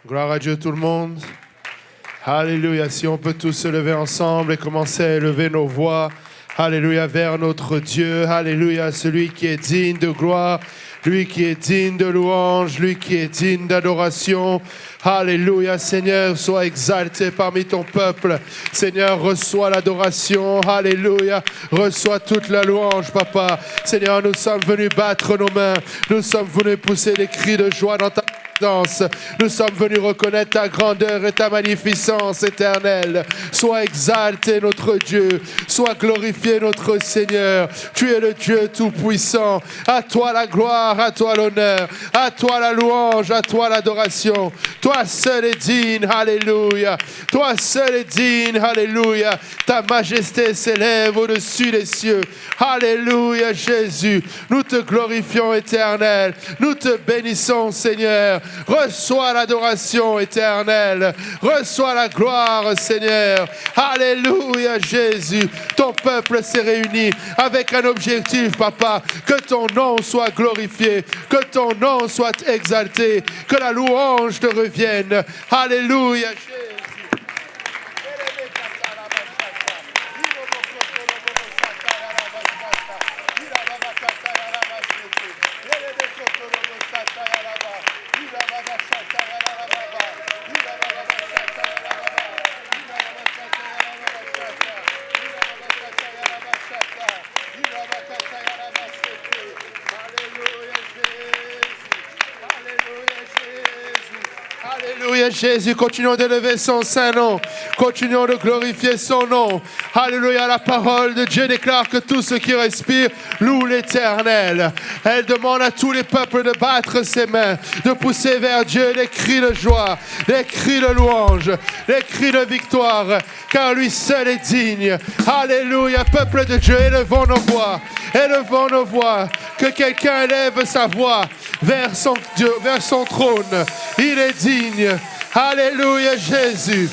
Gloire à Dieu tout le monde. Alléluia. Si on peut tous se lever ensemble et commencer à élever nos voix. Alléluia vers notre Dieu. Alléluia. Celui qui est digne de gloire. Lui qui est digne de louange. Lui qui est digne d'adoration. Alléluia. Seigneur, sois exalté parmi ton peuple. Seigneur, reçois l'adoration. Alléluia. Reçois toute la louange, Papa. Seigneur, nous sommes venus battre nos mains. Nous sommes venus pousser des cris de joie dans ta nous sommes venus reconnaître ta grandeur et ta magnificence éternelle. Sois exalté notre Dieu, sois glorifié notre Seigneur. Tu es le Dieu tout-puissant. À toi la gloire, à toi l'honneur, à toi la louange, à toi l'adoration. Toi seul est digne, alléluia. Toi seul est digne, alléluia. Ta majesté s'élève au-dessus des cieux. Alléluia Jésus. Nous te glorifions éternel. Nous te bénissons Seigneur. Reçois l'adoration éternelle. Reçois la gloire, Seigneur. Alléluia, Jésus. Ton peuple s'est réuni avec un objectif, Papa. Que ton nom soit glorifié. Que ton nom soit exalté. Que la louange te revienne. Alléluia, Jésus. Alléluia Jésus, continuons d'élever son saint nom, continuons de glorifier son nom. Alléluia, la parole de Dieu déclare que tout ce qui respire loue l'Éternel. Elle demande à tous les peuples de battre ses mains, de pousser vers Dieu des cris de joie, des cris de louange, des cris de victoire, car lui seul est digne. Alléluia, peuple de Dieu, élevons nos voix. Élevons nos voix, que quelqu'un élève sa voix vers son Dieu, vers son trône. Il est digne. Alléluia Jésus.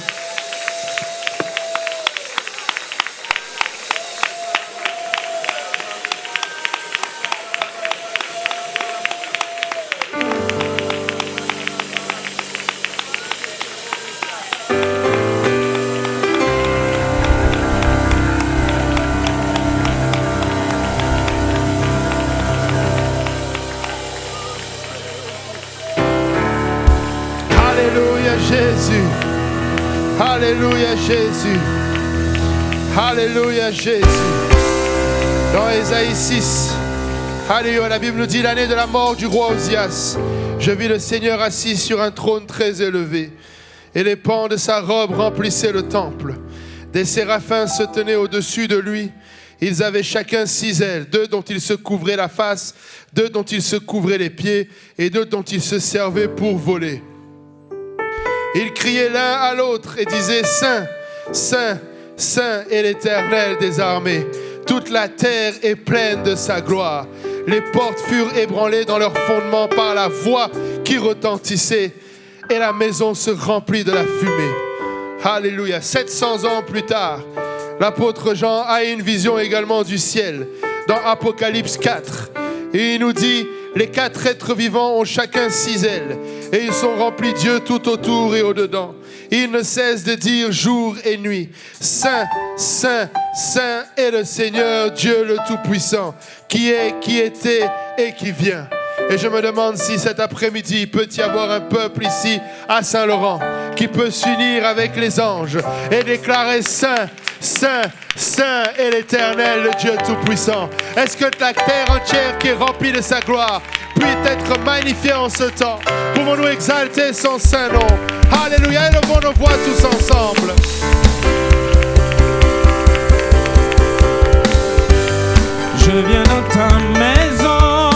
Alléluia Jésus. Alléluia Jésus. Dans Ésaïe 6, alléluia, la Bible nous dit: l'année de la mort du roi Osias, je vis le Seigneur assis sur un trône très élevé, et les pans de sa robe remplissaient le temple. Des séraphins se tenaient au-dessus de lui. Ils avaient chacun 6 ailes, 2 dont ils se couvraient la face, 2 dont ils se couvraient les pieds, et 2 dont ils se servaient pour voler. Ils criaient l'un à l'autre et disaient: Saint, Saint, Saint est l'Éternel des armées. Toute la terre est pleine de sa gloire. Les portes furent ébranlées dans leur fondement par la voix qui retentissait, et la maison se remplit de la fumée. Alléluia. 700 ans plus tard, l'apôtre Jean a une vision également du ciel dans Apocalypse 4. Et il nous dit: les 4 êtres vivants ont chacun 6 ailes, et ils sont remplis Dieu tout autour et au-dedans. Ils ne cessent de dire jour et nuit: Saint, Saint, Saint est le Seigneur Dieu le Tout-Puissant, qui est, qui était et qui vient. Et je me demande si cet après-midi, il peut y avoir un peuple ici à Saint-Laurent qui peut s'unir avec les anges et déclarer: Saint, Saint, Saint est l'Éternel, le Dieu Tout-Puissant. Est-ce que la terre entière qui est remplie de sa gloire peut être magnifiée en ce temps? Pouvons-nous exalter son saint nom? Alléluia, élevons nos voix tous ensemble. Je viens dans ta maison,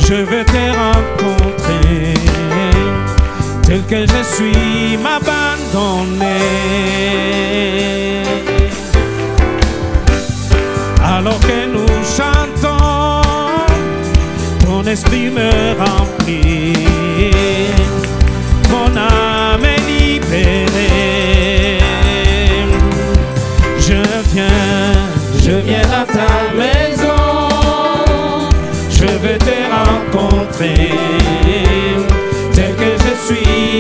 je veux te rencontrer, tel que je suis, m'abandonner. Alors que nous chantons, ton esprit me remplit, mon âme est libérée. Je viens dans ta maison, je veux te rencontrer, tel que je suis.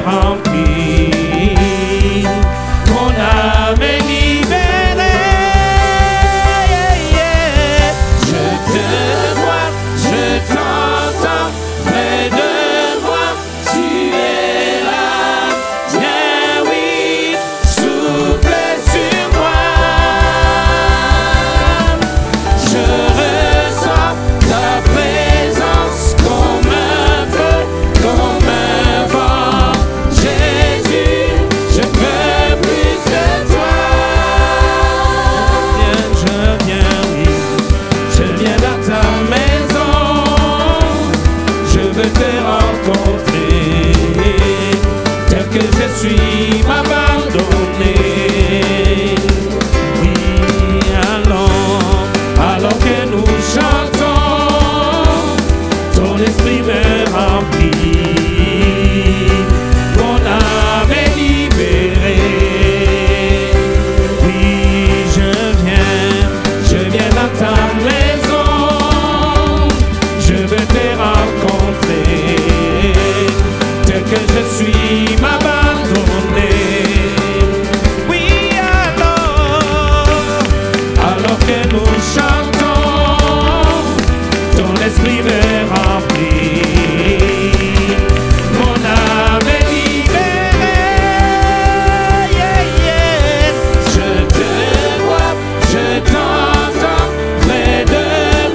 rempli. Mon âme est libérée. Je te vois, je t'entends près de moi. Tu es là, viens, oui, souffle sur moi. Je ressens ta présence comme un feu, comme un vent. Jésus, je veux plus de toi. Je viens, oui, je viens dans ta maison. Je veux te rencontrer, tel que je suis, m'abandonner. Oui, alors que nous chantons, ton esprit me remplit. Mon âme est libérée. Oui, je viens dans ta maison. Je veux te rencontrer, tel que je suis, m'abandonner. Oui, alors que nous chantons, ton esprit me remplit. Mon âme est libérée. Je te vois, je t'entends près de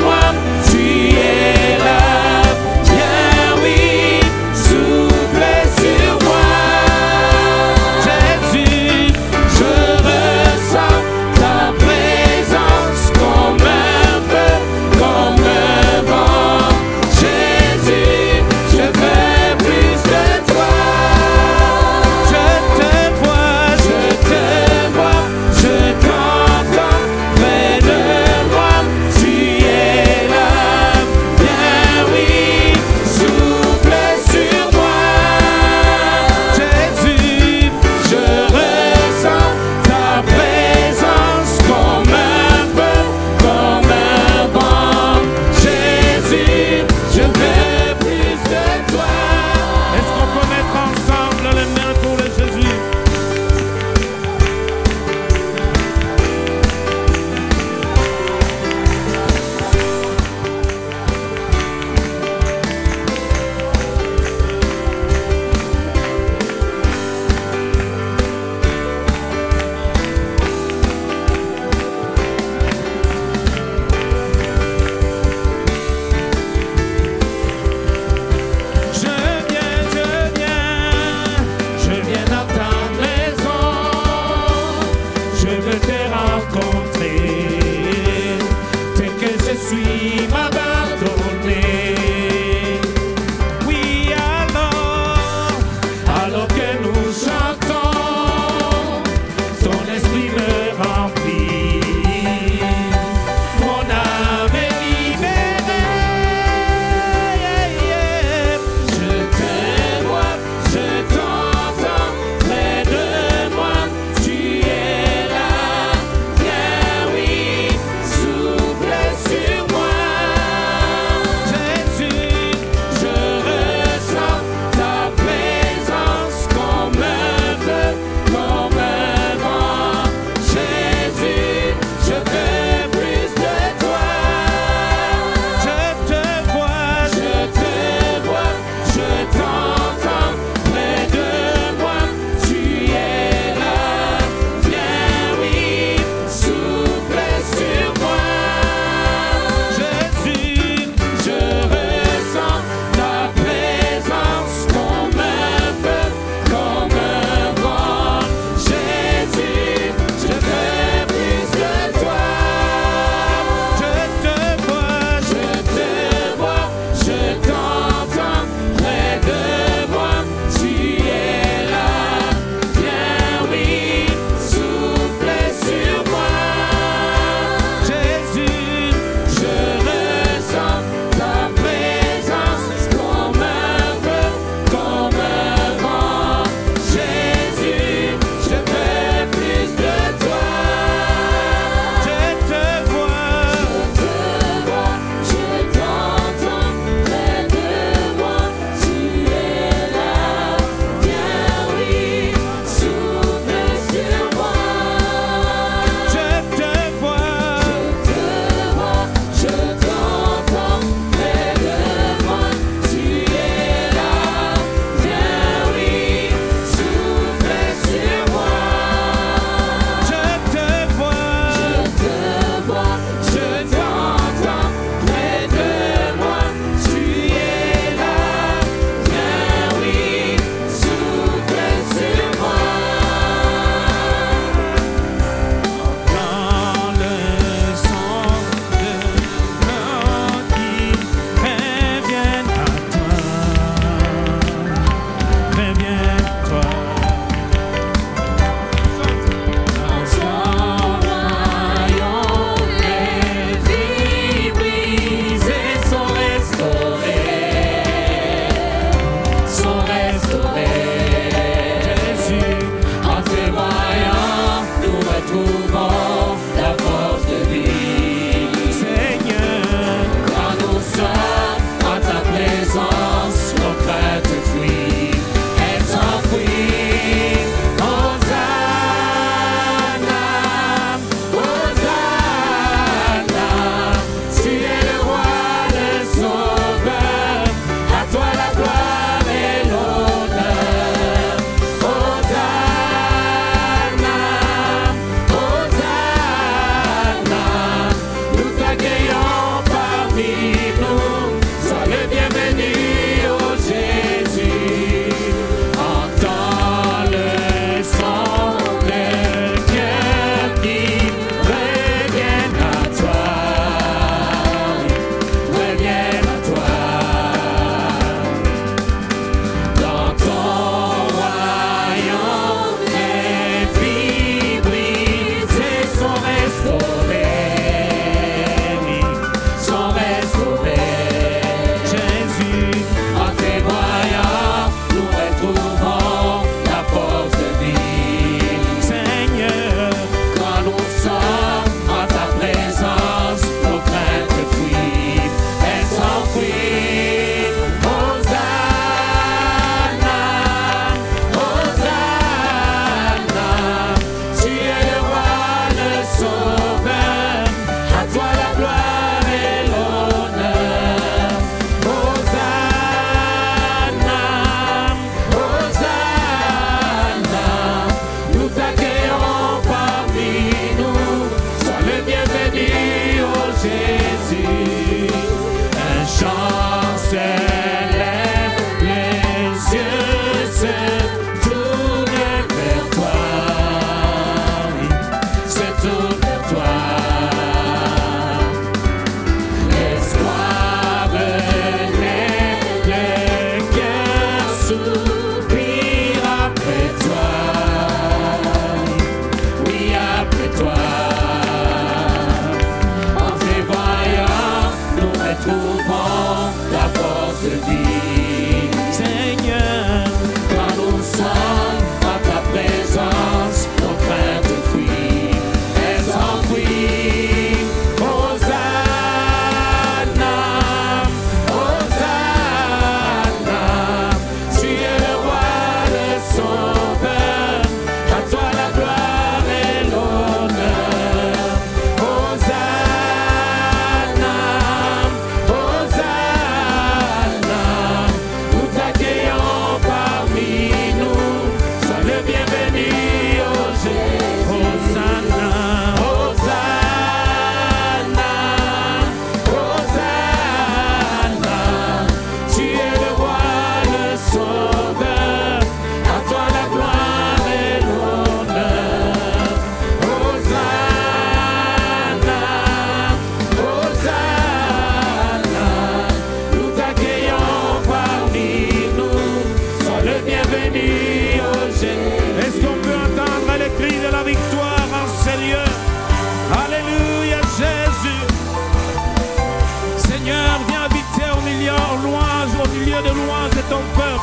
moi. Tu es là, viens, oui, souffle sur moi. Jésus, je ressens ta présence comme un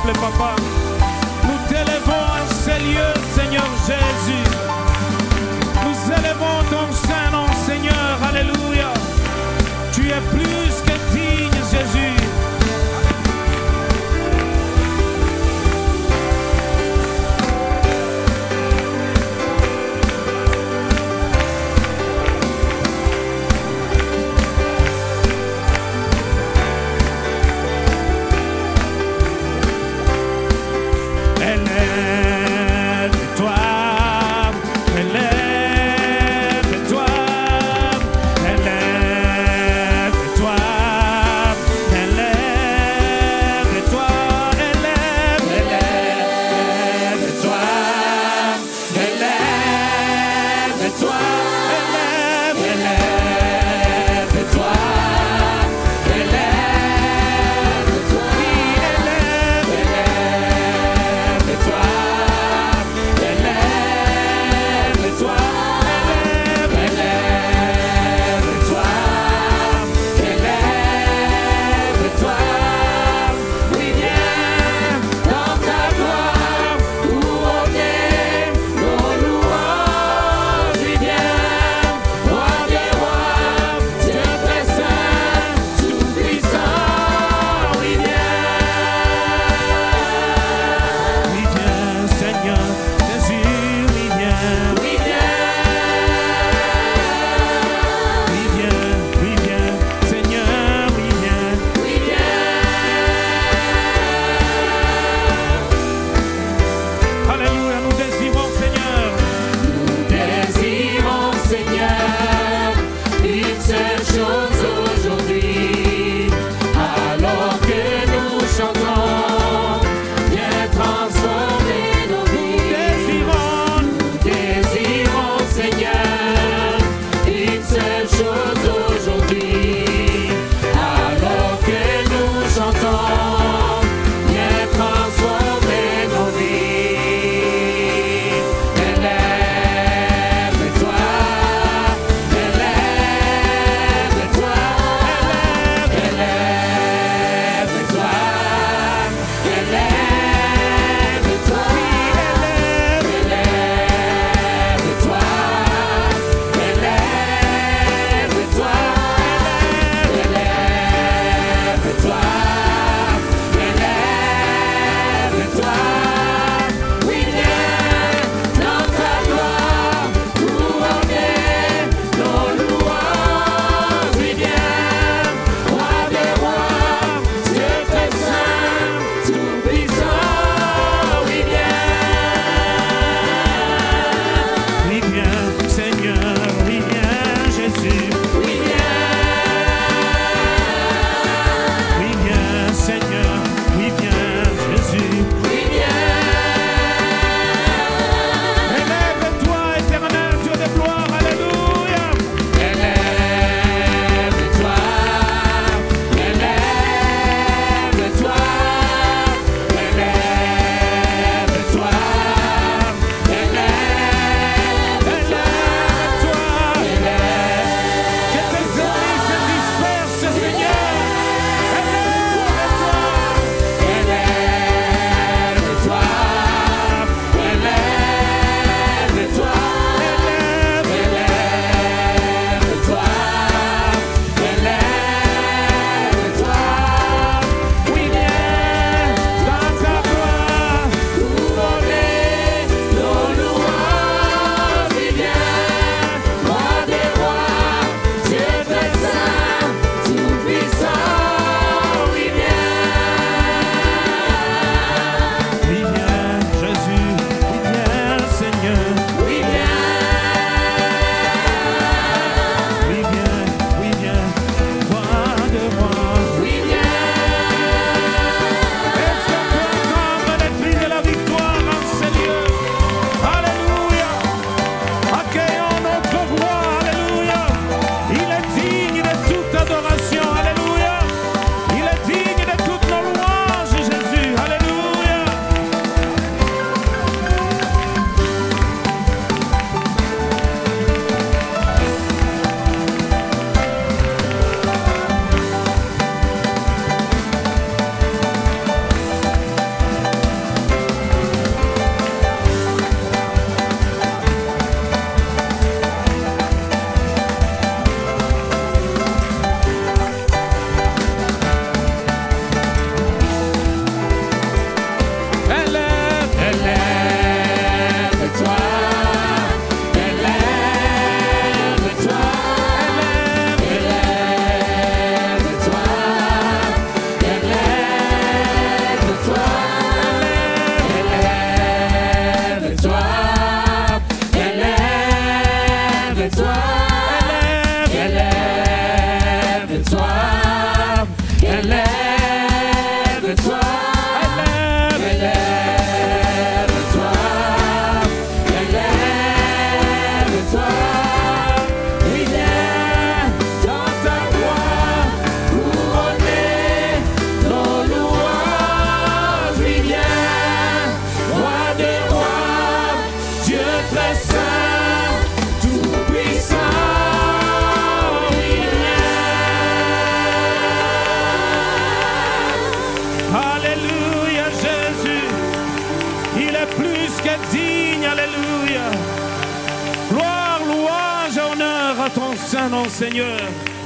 peuple, papa. Nous t'élevons en ces lieux, Seigneur Jésus. Nous élevons ton Saint-Nom, Seigneur. Alléluia. Tu es plus que digne, Jésus. Élève-toi saint nom, Seigneur.